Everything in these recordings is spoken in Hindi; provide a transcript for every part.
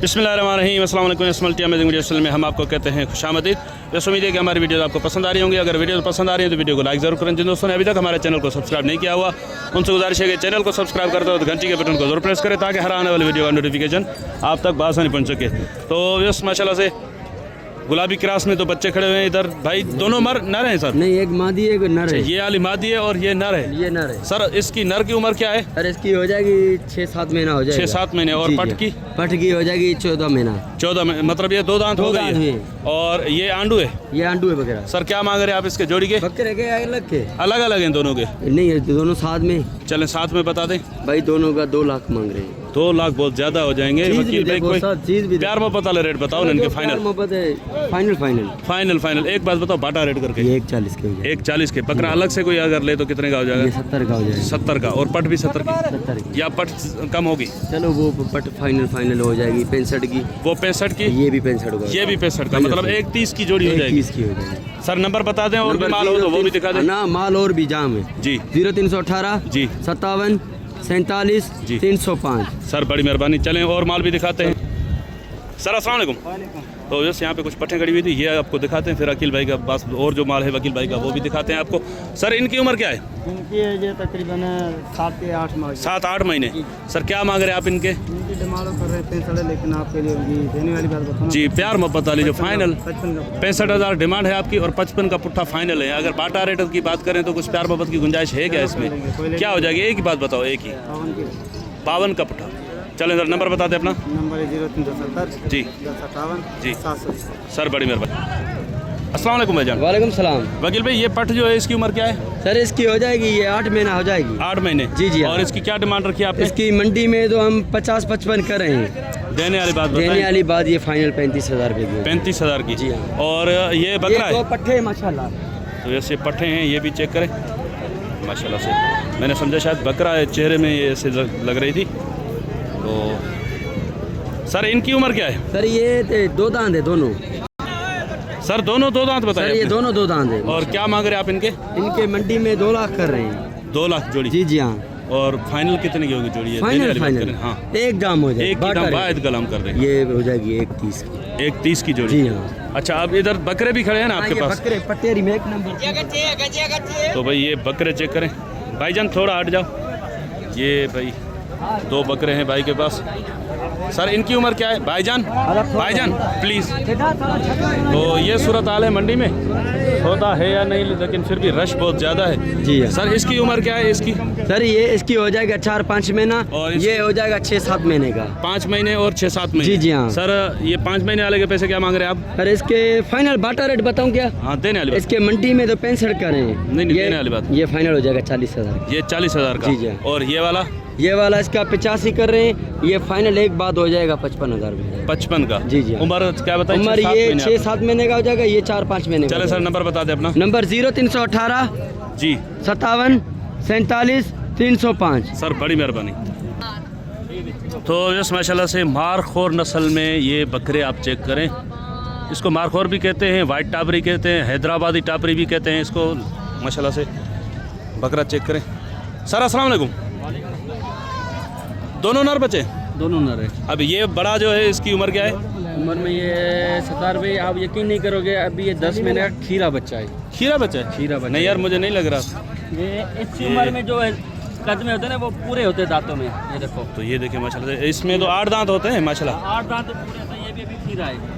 बिस्मिल्लाहिर्रहमानिर्रहीम, अस्सलाम वालेकुम। मल्टी अमेजिंग वीडियो में हम आपको कहते हैं खुशामदीद। बस उम्मीद है कि हमारी वीडियो आपको पसंद आ रही होंगी। अगर वीडियो पसंद आ रही है तो वीडियो को लाइक जरूर करें। जिन दोस्तों ने अभी तक हमारे चैनल को सब्सक्राइब नहीं किया हुआ उनसे गुजारिश है कि चैनल को सब्सक्राइब करते हो तो घंटी के बटन को जरूर प्रेस करें ताकि हर आने वाली वीडियो का नोटिफिकेशन आप तक बआसानी पहुँच सके। तो बस माशाल्लाह से गुलाबी क्रास में तो बच्चे खड़े हुए हैं इधर। भाई दोनों नर हैं सर? नहीं, एक मादी है, एक नर है। ये वाली मादी है और ये नर है? ये नर है सर। इसकी नर की उम्र क्या है? अरे इसकी हो जाएगी 6-7 महीना हो जाएगा। 6-7 महीने। और पट की? पट की हो जाएगी 14 महीना। 14 महीने मतलब ये 2 दांत हो गई है। और ये आंडू है? ये आंडू है वगैरह। सर क्या मांग रहे हैं आप इसके जोड़ी के? बकरे के अलग के? अलग अलग हैं दोनों के? नहीं है, दोनों साथ में। चलें साथ में बता दें भाई दोनों का 2 लाख मांग रहे हैं। 2 लाख बहुत ज्यादा हो जाएंगे वकील भाई। कोई चीज भी प्यार मोहब्बत वाले रेट बताओ ना इनके। फाइनल एक बात बताओ बाटा रेट करके। 140 के हो जाएगा। 140 के। बकरा अलग से कोई अगर ले तो कितने का हो जाएगा? 70 का हो जाएगा। 70 का। और पट भी 70 की? 70 की। या पट कम होगी? चलो वो पट फाइनल हो जाएगी 65 की। वो 65 की? ये भी 65 का। ये भी 65 का। मतलब 130 की जोड़ी हो जाएगी। 130 की हो जाएगी। सर नंबर बता दें और भी माल हो तो वो भी दिखा दें ना। माल और भी जाम है जी। 0318 जी 57 47 जी 305। सर बड़ी मेहरबानी। चलें और माल भी दिखाते हैं। सर अस्सलाम वालेकुम। तो जैसे यहाँ पे कुछ पट्टें खड़ी हुई थी ये आपको दिखाते हैं। फिर अकील भाई का पास और जो माल है वकील भाई का वो भी दिखाते हैं आपको। सर इनकी उम्र क्या है? इनकी ये तकरीबन 7 से 8 माह। 7-8 महीने। सर क्या मांग रहे हैं आप इनके? इनकी डिमांड कर रहे हैं 65, लेकिन आपके लिए देने वाली बात बताओ जी प्यार मोहब्बत वाली जो फाइनल 65,000 डिमांड है आपकी और 55 का पुट्ठा फाइनल है। अगर बाटा रेट की बात करें तो कुछ प्यार मोहब्बत की गुंजाइश है क्या इसमें? क्या हो जाएगी? एक ही बात बताओ। एक ही 52 का पुट्ठा। चलें सर नंबर बता दें अपना। नंबर है 0370 जी 1058 जी 700। सर बड़ी मेहरबानी। अस्सलाम वालेकुम भाईजान। वालेकुम सलाम। वकील भाई ये पट जो है इसकी उम्र क्या है? सर इसकी हो जाएगी ये 8 महीना हो जाएगी। 8 महीने? जी जी। और इसकी क्या डिमांड रखी है आपने? इसकी मंडी में तो हम 50-55 कर रहे हैं। देने वाली बात बताएं। देने वाली बात ये फाइनल 35,000 रुपये की। 35,000 की? जी हाँ। और ये बकरा है? 2 पट्ठे माशाल्लाह। तो जैसे पट्ठे हैं ये भी चेक करें माशाल्लाह से। मैंने समझा शायद बकरा है, चेहरे में ये ऐसे लग रही थी। तो सर इनकी उम्र क्या है? सर ये 2 दांत है दोनों। सर दोनों 2 दांत बताए? सर ये दोनों 2 दांत है। और क्या मांग रहे हैं आप इनके? इनके मंडी में 2 लाख कर रहे हैं। 2 लाख जोड़ी? जी जी हाँ। और फाइनल कितने की होगी जोड़ी? फाइनल हाँ एक दाम हो जाएगा। एक ही दाम वाहिद कलाम कर रहे हैं। ये हो जाएगी 130 की। 130 की जोड़ी? जी हाँ। अच्छा अब इधर बकरे भी खड़े हैं ना आपके पास? बकरे पट्टेरी में 1 नंबर। तो भाई ये बकरे चेक करें। भाईजान थोड़ा हट जाओ। ये भाई 2 बकरे हैं भाई के पास। सर इनकी उम्र क्या है भाईजान? भाईजान प्लीज़। तो ये सूरत हाल है मंडी में। होता है या नहीं लेकिन फिर भी रश बहुत ज़्यादा है। जी सर इसकी उम्र क्या है इसकी? सर ये इसकी हो जाएगा 4-5 महीना और ये हो जाएगा 6-7 महीने का। 5 महीने और 6-7 महीने? जी जी हाँ। सर ये 5 महीने वाले के पैसे क्या मांग रहे हैं आप? सर इसके फाइनल बाटा रेट बताऊं क्या? हाँ देने वाली बात। इसके मंडी में तो 65 कर रहे हैं। नहीं देने वाली बात। ये फाइनल हो जाएगा 40,000। ये 40,000 का? जी जी। और ये वाला इसका 85 कर रहे हैं। ये फाइनल एक बात हो जाएगा 55,000 में। 55 का? जी जी। उम्र क्या बताइए? उम्र ये 6-7 महीने का हो जाएगा। ये 4-5 महीने का। चले सर नंबर बता दें अपना। नंबर 0318 जी 57 47 305। सर बड़ी मेहरबानी। तो यस माशाल्लाह से मारखोर नस्ल में ये बकरे आप चेक करें। इसको मारखोर भी कहते हैं, वाइट टापरी कहते हैं, हैदराबादी टापरी भी कहते हैं इसको। माशाल्लाह से बकरा चेक करें। सर अस्सलाम वालेकुम। दोनों नर बचे? दोनों नर है। अब ये बड़ा जो है इसकी उम्र क्या है? उम्र में ये 70 भाई आप यकीन नहीं करोगे अभी ये 10 महीने का खीरा बच्चा है। खीरा बच्चा है? खीरा बच्चा नहीं यार मुझे नहीं लग रहा। ये इस उम्र में जो है कद में होते हैं ना वो पूरे होते हैं दांतों में। ये देखो। तो ये देखिए माशाल्लाह से इसमें तो 8 दांत होते हैं माशाल्लाह। 8 दांत पूरे होते हैं। ये भी अभी खीरा है।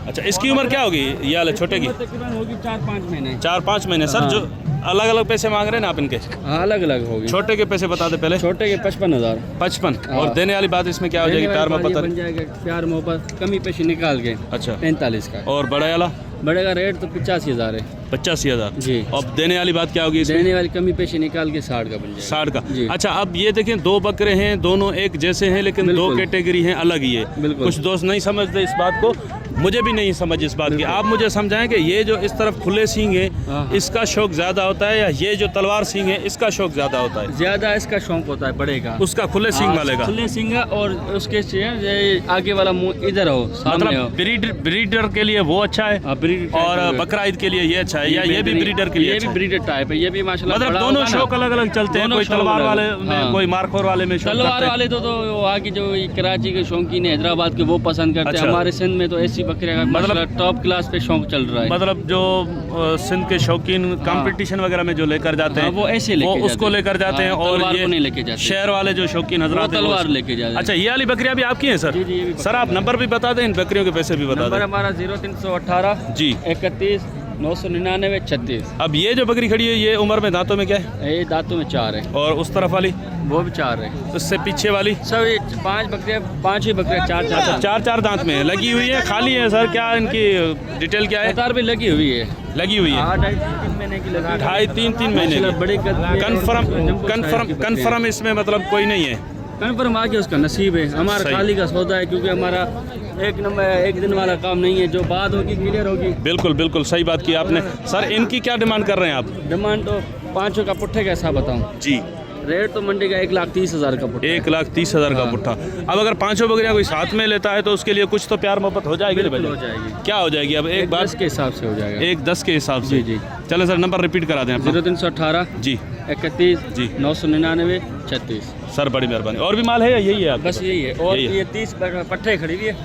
अच्छा इसकी उम्र क्या होगी ये वाले छोटे की? तकरीबन होगी 4-5 महीने। 4-5 महीने। सर जो अलग अलग पैसे मांग रहे हैं ना आप इनके? हाँ अलग अलग होगी। छोटे के पैसे बता दे पहले। छोटे के 55,000। 55। और देने वाली बात इसमें क्या हो जाएगी? प्यार मोहब्बत बन जाएगा। प्यार मोहब्बत कमी पेशी निकाल के। अच्छा 45 का। और बड़ा वाला? बड़े का रेट तो 85,000 है। 85,000 जी। अब देने वाली बात क्या होगी इसमें? देने वाली कमी पेशी निकाल के 60 का बन जाएगा। 60 का जी। अच्छा अब ये देखें 2 बकरे हैं दोनों एक जैसे हैं लेकिन 2 कैटेगरी हैं अलग ही है। बिल्कुल। कुछ दोस्त नहीं समझते इस बात को, मुझे भी नहीं समझ इस बात की। आप मुझे समझाएं कि ये जो इस तरफ खुले सींग है इसका शौक ज़्यादा होता है या ये जो तलवार सींग है इसका शौक ज़्यादा होता है? ज़्यादा इसका शौक होता है बड़े का। उसका खुले सींग वाले का? खुले सींग और उसके आगे वाला मुंह इधर हो, सामने हो। मतलब ब्रीडर के लिए वो अच्छा है और बकरा ईद के लिए ये अच्छा अच्छा, ये भी ब्रीडर के लिए ये अच्छा भी है। ब्रीडर टाइप है, ये भी माशाल्लाह मतलब बड़ा दोनों होगा ना। शौक अलग अलग चलते हैं, दोनों कोई शौक तलवार अलग- वाले में, हाँ। कोई मारखोर वाले में शौक तलवार करते हैं। वाले तो वहाँ की जो कराची के शौकीन है, हैदराबाद के, वो पसंद करते हैं। अच्छा। हमारे सिंध में तो ऐसी बकरियाँ का मतलब- मतलब टॉप क्लास पे शौक चल रहा है। मतलब जो सिंध के शौकीन कंपटीशन वगैरह में जो लेकर जाते हैं, हाँ, वो ऐसे लेके उसको जाते हैं। लेकर जाते हैं, हाँ, और तलवार ये को नहीं लेके जाते। शहर वाले जो शौकीन हजरात हैं, वो तलवार लेके जाते हैं। अच्छा, ये वाली बकरियां भी आपकी हैं सर? जी, जी, ये भी सर आप नंबर भी बता दें, इन बकरियों के पैसे भी बता नंबर दें। हमारा 0318 जी। 31 999 36। अब ये जो बकरी खड़ी है, ये उम्र में दांतों में क्या है? ये दांतों में 4 है, और उस तरफ वाली, वो भी 4 है। उससे पीछे वाली सब ये 5 बकरियाँ, 5 ही बकरियाँ, 4 चार चार दांत में है, लगी हुई है, खाली है सर? क्या इनकी डिटेल क्या है? कतार भी लगी हुई है। लगी हुई है 2.5-3 महीने की लगी। 2.5-3 महीने की। बड़े कन्फर्म इसमें मतलब कोई नहीं है? कन्फर्म आगे उसका नसीब है, हमारा सही। खाली का सौदा है, क्योंकि हमारा एक दिन वाला काम नहीं है, जो बात होगी क्लियर होगी। बिल्कुल बिल्कुल सही बात की आपने। सर इनकी क्या डिमांड कर रहे हैं आप? डिमांड तो 5 का पुट्ठे का हिसाब बताऊँ, जी। रेट तो मंडी का 1,30,000 का पुट्ठा। 1,30,000 का हाँ। पुट्ठा। अब अगर 5 बकरियां कोई साथ में लेता है तो उसके लिए कुछ तो प्यार मोहब्बत हो जाएगी ना बिल्कुल भाई? हो जाएगी। क्या हो जाएगी? अब एक बार 10 के हिसाब से हो जाएगा। 1-10 के हिसाब से। जी, जी। चलो सर नंबर रिपीट करा दें अपना। 0318 जी 31 जी। 999 36। सर बड़ी मेहरबानी। और भी माल है या यही है आपके बस पास? यही है। और यही है। ये 30 पट्टे खड़ी हुई है।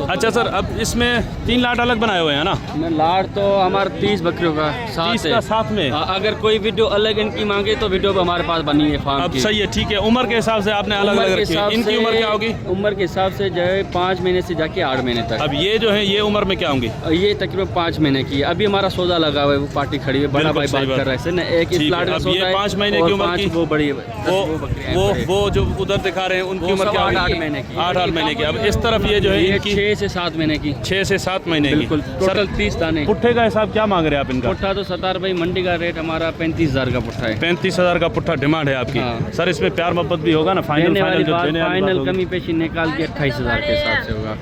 अच्छा सर, अब इसमें 3 लाट अलग बनाए हुए हैं ना? लाड़ तो हमारे 30 बकरियों का 30 साथ का है। साथ में? अगर कोई वीडियो अलग इनकी मांगे तो वीडियो भी हमारे पास बनी है फार्म अब की। सही है, ठीक है। उम्र के हिसाब से आपने अलग उम्र अलग के रखी है। हिसाब इनकी से- उम्र क्या होगी? उम्र के हिसाब से जो है 5 महीने से जाके 8 महीने तक। अब ये जो है, ये उम्र में क्या होंगी? ये तकरीबन 5 महीने की है। अभी हमारा सौदा लगा हुआ है, वो पार्टी खड़ी है, बड़ा बिल्कुल भाई सही बात बात। कर रहा है ना, एक ठीक इस है। लाट का अब ये सौदा है 5 महीने की और उम्र 5 की- वो बड़ी है, 10 बकरियां हैं बड़े। वो जो उधर दिखा रहे हैं उनकी वो उम्र सब क्या होगी? 8 महीने की। 8 महीने की। अब इस तरफ ये जो है ये इनकी 6 से 7 महीने की। 6 से 7 महीने की। बिल्कुल टोटल 30 दाने। पुट्ठे का हिसाब क्या मांग रहे हैं आप इनका? पुट्ठा तो 17 भाई, मंडी का रेट हमारा 35,000 का पुट्ठा है। 35,000 का पुट्ठा डिमांड है आपकी। हाँ। सर इसमें प्यार मोहब्बत भी होगा ना? फाइनल देने वाली जो बात, देने वाली बात फाइनल होगी। कमी पेशी निकाल के 28,000 के हिसाब से होगा।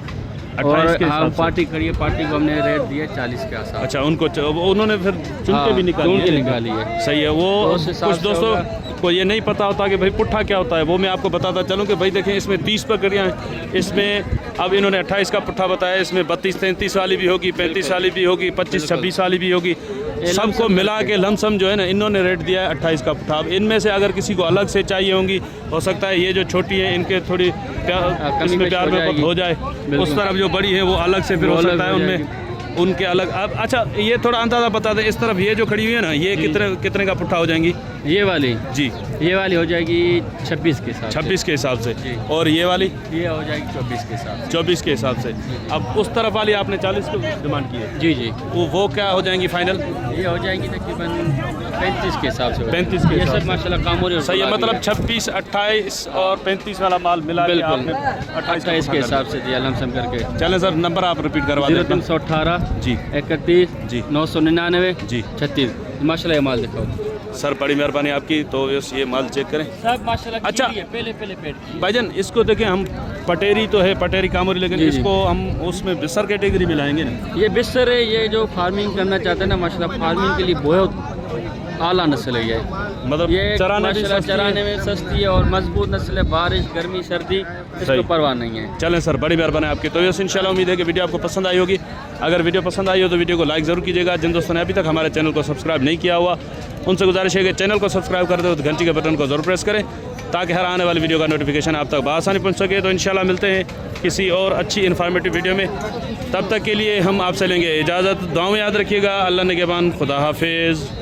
28 के हिसाब हम से। पार्टी खड़ी है, पार्टी को हमने रेट दिया 40 के आसपास। अच्छा, उन्होंने फिर चुन के भी निकाली चुन के है? निकाली है। सही है। वो तो उस हिसाब कुछ से दोस्तों होगा। को ये नहीं पता होता कि भाई पुट्ठा क्या होता है, वो मैं आपको बताता चलूँ कि भाई देखें इसमें 30 बकरियाँ हैं। इसमें अब इन्होंने 28 का पुट्ठा बताया, इसमें 32-33 वाली भी होगी, 35 वाली भी होगी, 25-26 वाली भी होगी। सबको मिला के लमसम जो है ना, इन्होंने रेट दिया है 28 का पुट्ठा। अब इनमें से अगर किसी को अलग से चाहिए होंगी, हो सकता है ये जो छोटी है इनके थोड़ी कमी इसमें पेशी प्यार हो में जाएगी। हो जाए। बिल्कुल। उस तरफ जो बड़ी है वो अलग से फिर वो हो अलग सकता है हो उनमें उनके अलग। अब अच्छा, ये थोड़ा अंदाज़ा बता दें, इस तरफ ये जो खड़ी हुई है ना, ये कितने का पुट्ठा हो जाएंगी? ये वाली जी ये वाली हो जाएगी 26 के हिसाब से। 26 के हिसाब से। जी। और ये वाली ये हो जाएगी 24 के हिसाब से। 24 के हिसाब से। अब उस तरफ वाली आपने 40 को डिमांड की है, जी जी, वो क्या हो जाएंगी फाइनल? ये हो जाएगी तकरीबन 35 के हिसाब से। 35 के ये हिसाब सब से। माशाल्लाह काम हो रही है। सही है। मतलब 26, 28 और 35 वाला माल मिला के बिल्कुल आपने 28 के हिसाब से जी, लमसम करके। चलें सर, नंबर आप रिपीट करवा दें अपना। 0318 जी 31 जी 999 जी। 36। माशाल्लाह ये माल दिखाओ सर, बड़ी मेहरबानी आपकी। तो ये माल चेक करें। सब माशाल्लाह। अच्छा। पहले पेट की। भाईजान इसको देखें, हम पटेरी तो है, पटेरी कामोरी, लेकिन जी, जी। इसको हम उसमें बिसर कैटेगरी में लाएंगे ना? ये बिस्तर है, ये जो फार्मिंग करना चाहते हैं ना, माशाल्लाह फार्मिंग के लिए बहुत आला नस्ल है ये। मतलब ये चराने भी माशाल्लाह सस्ती है। चराने में सस्ती है और मजबूत नस्ल है। बारिश गर्मी सर्दी इसको सही। परवाह नहीं है। चलें सर, बड़ी मेहरबानी आपकी। तो ये इंशाल्लाह उम्मीद है कि वीडियो आपको पसंद आई होगी। अगर वीडियो पसंद आई हो तो वीडियो को लाइक ज़रूर कीजिएगा। जिन दोस्तों ने अभी तक हमारे चैनल को सब्सक्राइब नहीं किया हुआ, उनसे गुजारिश है कि चैनल को सब्सक्राइब कर दो, तो घंटी के बटन को ज़रूर प्रेस करें, ताकि हर आने वाली वीडियो का नोटिफिकेशन आप तक बआसानी पहुँच सके। तो इंशाल्लाह मिलते हैं किसी और अच्छी इन्फॉर्मेटिव वीडियो में। तब तक के लिए हम आपसे लेंगे इजाज़त। दुआ में याद रखिएगा। अल्लाह निगहबान। खुदा हाफिज़।